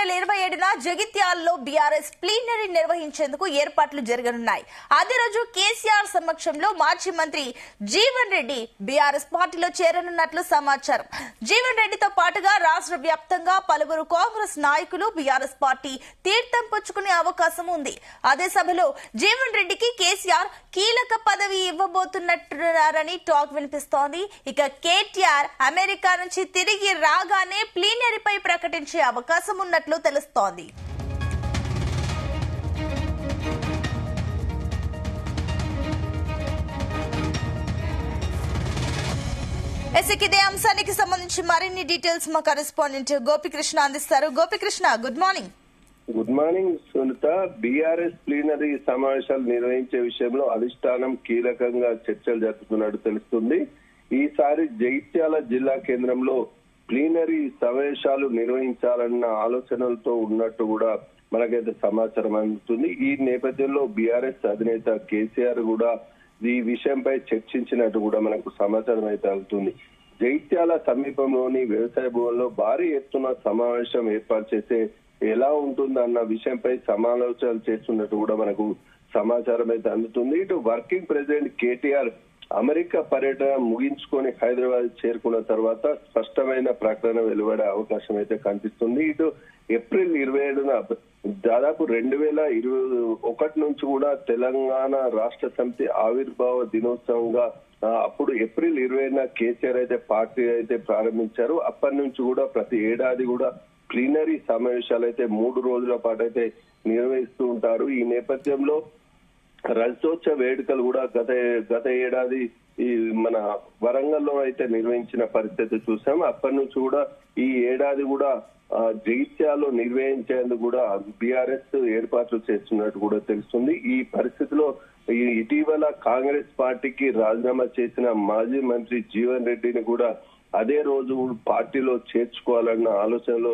27న జగిత్యాలలో BRS plenary నిర్వహించేందుకు ఏర్పాట్లు జరగనున్నాయి. అదే రోజు కేసీఆర్ సమక్షంలో మాజీ మంత్రి జీవన్ రెడ్డి బీఆర్ఎస్ పార్టీలో చేరనున్నట్లు సమాచారం. జీవన్ రెడ్డితో పాటుగా రాష్ట్ర వ్యాప్తంగా పలువురు కాంగ్రెస్ నాయకులు బీఆర్ఎస్ పార్టీ తీర్థం పుచ్చుకునే అవకాశం ఉంది. అదే సభలో జీవన్ రెడ్డికి కేసీఆర్ కీలక పదవి ఇవ్వబోతున్నట్టున్నారని టాక్ వినిపిస్తోంది. ఇక కేటీఆర్ అమెరికా నుంచి తిరిగి రాగానే ప్లీనరీపై ప్రకటించే అవకాశం ఉన్నట్లు తెలుస్తోంది. ఇదే అంశానికి సంబంధించి మరిన్ని డీటెయిల్స్ మా కరెస్పాండెంట్ గోపికృష్ణ అందిస్తారు. Gopikrishna, good morning. Good morning Sunitha. BRS plenary సమావేశాలు నిర్వహించే విషయంలో అధిష్టానం కీలకంగా చర్చలు జరుపుతున్నట్టు తెలుస్తుంది. ఈసారి జగిత్యాల జిల్లా కేంద్రంలో ప్లీనరీ సమావేశాలు నిర్వహించాలన్న ఆలోచనలతో ఉన్నట్టు కూడా మనకైతే సమాచారం అందుతుంది. ఈ నేపథ్యంలో బీఆర్ఎస్ అధినేత కేసీఆర్ కూడా ఈ విషయంపై చర్చించినట్టు కూడా మనకు సమాచారం అయితే అవుతుంది. జగిత్యాల సమీపంలోని వ్యవసాయ భూముల్లో భారీ ఎత్తున సమావేశం ఏర్పాటు చేసే ఎలా ఉంటుందన్న విషయంపై సమాలోచనలు చేస్తున్నట్టు కూడా మనకు సమాచారం అయితే అందుతుంది. ఇటు వర్కింగ్ ప్రెసిడెంట్ కేటీఆర్ అమెరికా పర్యటన ముగించుకొని హైదరాబాద్ చేరుకున్న తర్వాత స్పష్టమైన ప్రకటన వెలువడే అవకాశం అయితే కనిపిస్తుంది. ఇటు ఏప్రిల్ 27న దాదాపు 2021 నుంచి కూడా తెలంగాణ రాష్ట్ర సమితి ఆవిర్భావ దినోత్సవంగా అప్పుడు ఏప్రిల్ 20న కేసీఆర్ అయితే పార్టీ అయితే ప్రారంభించారు. అప్పటి నుంచి కూడా ప్రతి ఏడాది కూడా ప్లీనరీ సమావేశాలు అయితే 3 రోజుల పాటు అయితే నిర్వహిస్తూ ఉంటారు. ఈ నేపథ్యంలో రజతోత్సవ వేడుకలు కూడా గత ఏడాది ఈ మన వరంగల్లో అయితే నిర్వహించిన పరిస్థితి చూసాం. అప్పటి నుంచి కూడా ఈ ఏడాది కూడా జగిత్యాలలో నిర్వహించేందుకు కూడా బీఆర్ఎస్ ఏర్పాట్లు చేస్తున్నట్టు కూడా తెలుస్తుంది. ఈ పరిస్థితిలో ఇటీవల కాంగ్రెస్ పార్టీకి రాజీనామా చేసిన మాజీ మంత్రి జీవన్ రెడ్డిని కూడా అదే రోజు పార్టీలో చేర్చుకోవాలన్న ఆలోచనలో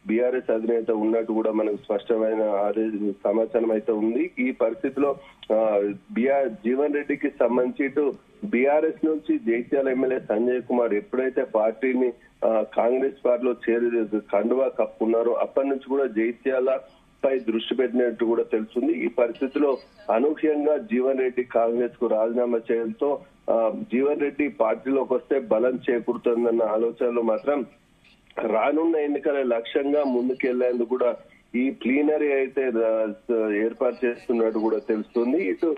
బీఆర్ఎస్ అధినేత ఉన్నట్టు కూడా మనకు స్పష్టమైన సమాచారం అయితే ఉంది. ఈ పరిస్థితిలో జీవన్ రెడ్డికి సంబంధించి ఇటు బీఆర్ఎస్ నుంచి జగిత్యాల ఎమ్మెల్యే సంజయ్ కుమార్ ఎప్పుడైతే పార్టీని కాంగ్రెస్ పార్టీలో చేరి కండువా కప్పుకున్నారో అప్పటి నుంచి కూడా జగిత్యాల పై దృష్టి పెట్టినట్టు కూడా తెలుస్తుంది. ఈ పరిస్థితిలో అనూహ్యంగా జీవన్ రెడ్డి కాంగ్రెస్ కు రాజీనామా చేయడంతో జీవన్ రెడ్డి పార్టీలోకి వస్తే బలం చేకూరుతుందన్న ఆలోచనలో మాత్రం రానున్న ఎన్నికల లక్ష్యంగా ముందుకెళ్లేందుకు కూడా ఈ ప్లీనరీ అయితే ఏర్పాటు చేస్తున్నట్టు కూడా తెలుస్తుంది. ఇటు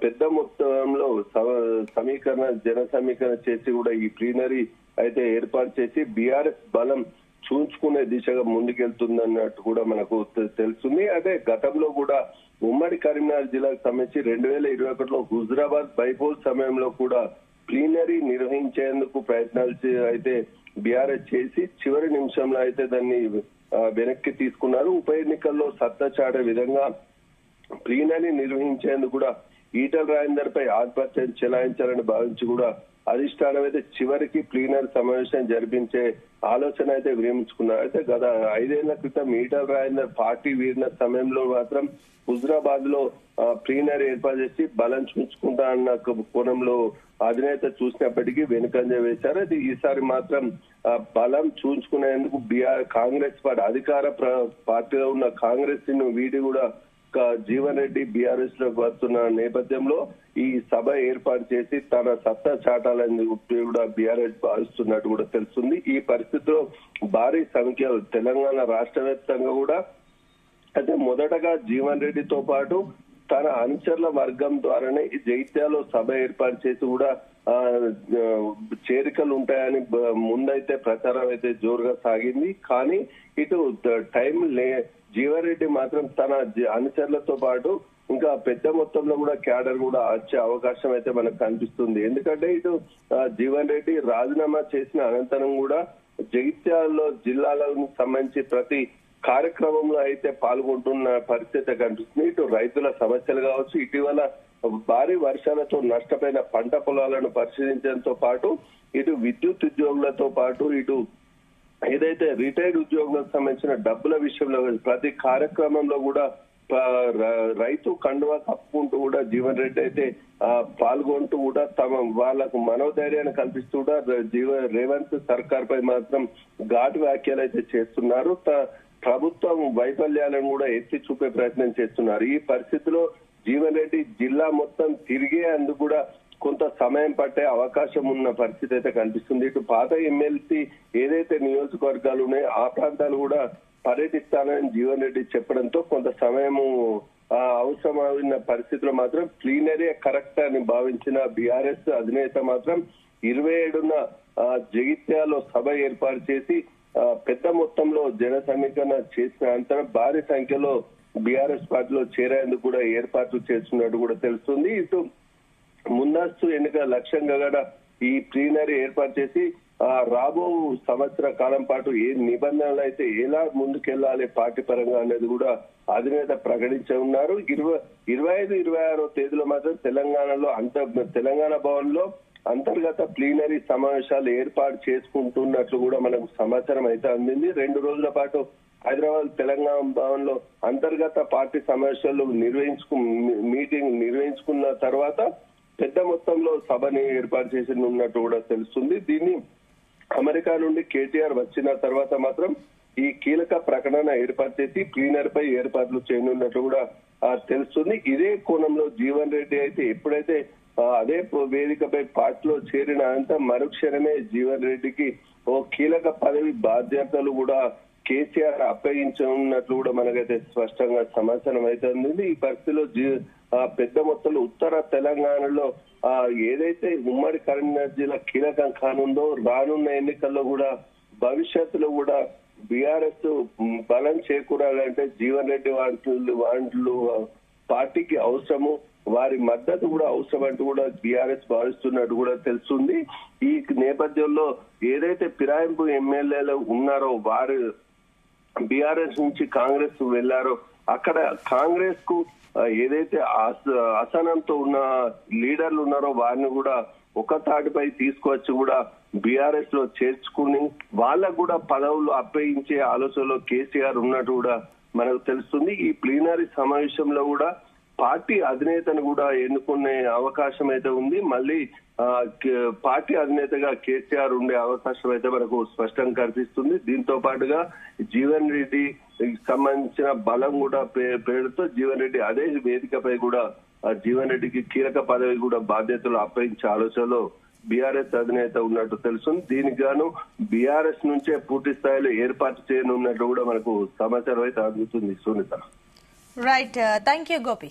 పెద్ద మొత్తంలో జన సమీకరణ చేసి కూడా ఈ ప్లీనరీ అయితే ఏర్పాటు చేసి బీఆర్ఎస్ బలం చూంచుకునే దిశగా ముందుకెళ్తుందన్నట్టు కూడా మనకు తెలుస్తుంది. అదే గతంలో కూడా ఉమ్మడి కరీంనగర్ జిల్లాకు సంబంధించి 2021లో హుజరాబాద్ బైపోల్ సమయంలో కూడా ప్లీనరీ నిర్వహించేందుకు ప్రయత్నాలు అయితే బీఆర్ఎస్ చేసి చివరి నిమిషంలో అయితే దాన్ని వెనక్కి తీసుకున్నారు. ఉప ఎన్నికల్లో సత్తా చాటే విధంగా ప్లీనరీ నిర్వహించేందుకు కూడా ఈటల రాజేందర్ పై ఆధిపత్యం చెలాయించాలని భావించి కూడా అధిష్టానం అయితే చివరికి ప్లీనరీ సమావేశం జరిపించే ఆలోచన అయితే విరమించుకున్నారు. అయితే గత 5 ఏళ్ల క్రితం ఈటల రాజేందర్ పార్టీ వీరిన సమయంలో మాత్రం హుజరాబాద్ లో ప్లీనరీ ఏర్పాటు చేసి బలం చూసుకుంటా అన్న కోణంలో అధినేత చూసినప్పటికీ వెనుకంజ వేశారు. అది ఈసారి మాత్రం బలం చూసుకునేందుకు కాంగ్రెస్ పార్టీ అధికార పార్టీలో ఉన్న కాంగ్రెస్ ను వీడి కూడా జీవన్ రెడ్డి బీఆర్ఎస్ లోకి వస్తున్న నేపథ్యంలో ఈ సభ ఏర్పాటు చేసి తన సత్తా చాటాలని కూడా బీఆర్ఎస్ భావిస్తున్నట్టు కూడా తెలుస్తుంది. ఈ పరిస్థితిలో భారీ సంఖ్య తెలంగాణ రాష్ట్ర వ్యాప్తంగా కూడా అయితే మొదటగా జీవన్ రెడ్డితో పాటు తన అనుచరుల వర్గం ద్వారానే ఈ జగిత్యాలో సభ ఏర్పాటు చేసి కూడా చేరికలు ఉంటాయని ముందైతే ప్రచారం అయితే జోరుగా సాగింది. కానీ ఇటు టైం జీవన్ రెడ్డి మాత్రం తన అనుచరులతో పాటు ఇంకా పెద్ద మొత్తంలో కూడా క్యాడర్ కూడా వచ్చే అవకాశం అయితే మనకు కనిపిస్తుంది. ఎందుకంటే ఇటు జీవన్ రెడ్డి రాజీనామా చేసిన అనంతరం కూడా జగిత్యాలలో జిల్లాలకు సంబంధించి ప్రతి కార్యక్రమంలో అయితే పాల్గొంటున్న పరిస్థితి కనిపిస్తుంది. ఇటు రైతుల సమస్యలు కావచ్చు, ఇటీవల భారీ వర్షాలతో నష్టపోయిన పంట పొలాలను పరిశీలించడంతో పాటు ఇటు విద్యుత్ ఉద్యోగులతో పాటు ఇటు ఏదైతే రిటైర్డ్ ఉద్యోగులకు సంబంధించిన డబ్బుల విషయంలో ప్రతి కార్యక్రమంలో కూడా రైతు కండువా కప్పుకుంటూ కూడా జీవన్ రెడ్డి అయితే పాల్గొంటూ కూడా వాళ్లకు మనోధైర్యాన్ని కల్పిస్తూ కూడా రేవంత్ సర్కార్ పై మాత్రం ఘాటు వ్యాఖ్యలు అయితే చేస్తున్నారు. ప్రభుత్వం వైఫల్యాలను కూడా ఎత్తి చూపే ప్రయత్నం చేస్తున్నారు. ఈ పరిస్థితిలో జీవన్ రెడ్డి జిల్లా మొత్తం తిరిగేందుకు కూడా కొంత సమయం పట్టే అవకాశం ఉన్న పరిస్థితి అయితే కనిపిస్తుంది. ఇటు పాత ఎమ్మెల్సీ ఏదైతే నియోజకవర్గాలు ఉన్నాయో ఆ ప్రాంతాలు కూడా పర్యటిస్తానని జీవన్ రెడ్డి చెప్పడంతో కొంత సమయము అవసరమైన పరిస్థితిలో మాత్రం ప్లీనరీ కరెక్ట్ అని భావించిన బీఆర్ఎస్ అధినేత మాత్రం 27న జగిత్యాలలో సభ ఏర్పాటు చేసి పెద్ద మొత్తంలో జన సమీకరణ చేసిన అనంతరం భారీ సంఖ్యలో బీఆర్ఎస్ పార్టీలో చేరేందుకు కూడా ఏర్పాట్లు చేస్తున్నట్టు కూడా తెలుస్తుంది. ఇటు ముందస్తు ఎన్నికల లక్ష్యంగా కూడా ఈ ప్లీనరీ ఏర్పాటు చేసి రాబో సంవత్సర కాలం పాటు ఏ నిబంధనలు అయితే ఎలా ముందుకెళ్లాలి పార్టీ పరంగా అనేది కూడా అధినేత ప్రకటించనున్నారు. 25, 26 తేదీలో మాత్రం తెలంగాణలో తెలంగాణ భవన్ లో అంతర్గత ప్లీనరీ సమావేశాలు ఏర్పాటు చేసుకుంటున్నట్లు కూడా మనకు సమాచారం అయితే అందింది. 2 రోజుల పాటు హైదరాబాద్ తెలంగాణ భవన్ లో అంతర్గత పార్టీ సమావేశాలు మీటింగ్ నిర్వహించుకున్న తర్వాత పెద్ద మొత్తంలో సభని ఏర్పాటు చేసి ఉన్నట్టు కూడా తెలుస్తుంది. దీన్ని అమెరికా నుండి కేటీఆర్ వచ్చిన తర్వాత మాత్రం ఈ కీలక ప్రకటన ఏర్పాటు చేసి ప్లీనరీపై ఏర్పాట్లు చేయనున్నట్టు కూడా తెలుస్తుంది. ఇదే కోణంలో జీవన్ రెడ్డి అయితే ఎప్పుడైతే అదే వేదికపై పార్టీలో చేరిన అనంతరం మరుక్షణమే జీవన్ రెడ్డికి ఓ కీలక పదవి బాధ్యతలు కూడా కేసీఆర్ అప్పగించనున్నట్లు కూడా మనకైతే స్పష్టంగా సమాచారం అయితే అందింది. ఈ పరిస్థితిలో పెద్ద మొత్తంలో ఉత్తర తెలంగాణలో ఏదైతే ఉమ్మడి కరీంనగర్ జిల్లా కీలకం కానుందో రానున్న ఎన్నికల్లో కూడా భవిష్యత్తులో కూడా బీఆర్ఎస్ బలం చేకూరాలంటే జీవన్ రెడ్డి వాళ్ళు పార్టీకి అవసరము, వారి మద్దతు కూడా అవసరం అంటూ కూడా బీఆర్ఎస్ భావిస్తున్నట్టు కూడా తెలుస్తుంది. ఈ నేపథ్యంలో ఏదైతే ఫిరాయింపు ఎమ్మెల్యేలు ఉన్నారో వారు బీఆర్ఎస్ నుంచి కాంగ్రెస్ వెళ్లారో అక్కడ కాంగ్రెస్ కు ఏదైతే అసహనంతో ఉన్న లీడర్లు ఉన్నారో వారిని కూడా ఒక తాటిపై తీసుకొచ్చి కూడా బీఆర్ఎస్ లో చేర్చుకుని వాళ్ళకు కూడా పదవులు అప్పగించే ఆలోచనలో కేసీఆర్ ఉన్నట్టు కూడా మనకు తెలుస్తుంది. ఈ ప్లీనరీ సమావేశంలో కూడా పార్టీ అధినేతను కూడా ఎన్నుకునే అవకాశం అయితే ఉంది. మళ్ళీ పార్టీ అధినేతగా కేసీఆర్ ఉండే అవకాశం అయితే మనకు స్పష్టంగా కనిపిస్తుంది. దీంతో పాటుగా జీవన్ రెడ్డి సంబంధించిన బలం కూడా పేరుతో జీవన్ రెడ్డి అదే వేదికపై కూడా జీవన్ రెడ్డికి కీలక పదవి కూడా బాధ్యతలు అప్పగించే ఆలోచనలో బీఆర్ఎస్ అధినేత ఉన్నట్టు తెలుస్తుంది. దీనికి గాను బీఆర్ఎస్ నుంచే పూర్తి స్థాయిలో ఏర్పాటు చేయనున్నట్టు కూడా మనకు సమాచారం అయితే అందుతుంది. Sunitha. Right, thank you Gopi.